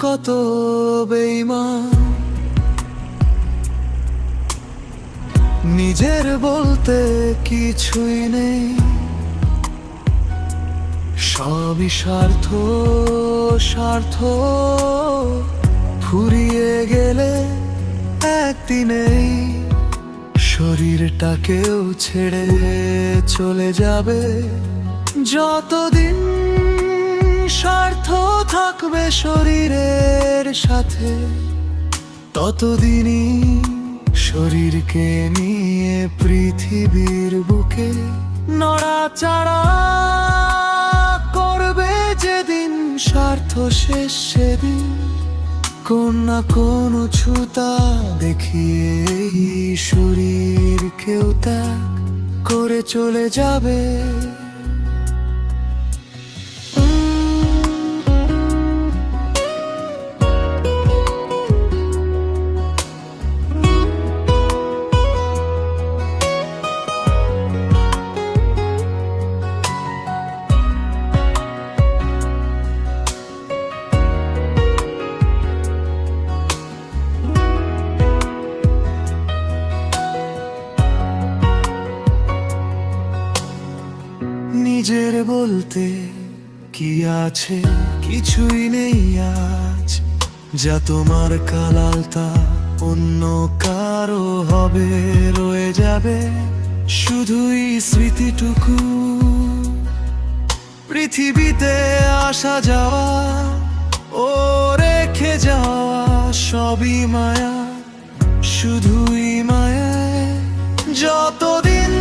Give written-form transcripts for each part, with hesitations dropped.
কত বেঈমান, নিজের বলতে কিছুই নেই, সবই স্বার্থ স্বার্থ। ফুরিয়ে গেলে একদিনেই শরীরটাকেও ছেড়ে চলে যাবে। যতদিন স্বার্থ থাকবে শরীরের সাথে, ততদিনই শরীরকে নিয়ে পৃথিবীর বুকে নড়াচড়া করবে যেদিন স্বার্থ শেষ সেদিন। কোন না কোন ছুতা দেখিয়ে শরীরকেও ত্যাগ করে চলে যাবে। নিজের বলতে কি আছে, কিছুই নেই আজ। যা তোমার কাল আলতা অন্য কারো হবে, রয়ে যাবে শুধুই স্মৃতিটুকু। পৃথিবীতে আসা যাওয়া ও রেখে যাওয়া সবই মায়া, শুধুই মায়ায়। যতদিন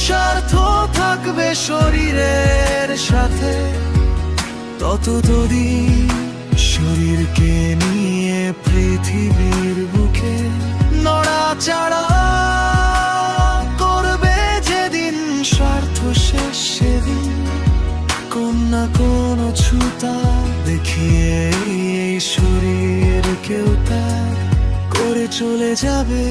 স্বার্থ থাকবে শরীরের সাথে, ততদিন শরীরকে নিয়ে পৃথিবীর বুকে নড়াচড়া করবে যেদিন স্বার্থ শেষ সেদিন। কোন না কোন ছুতা দেখিয়ে এই শরীরকেও ত্যাগ করে চলে যাবে।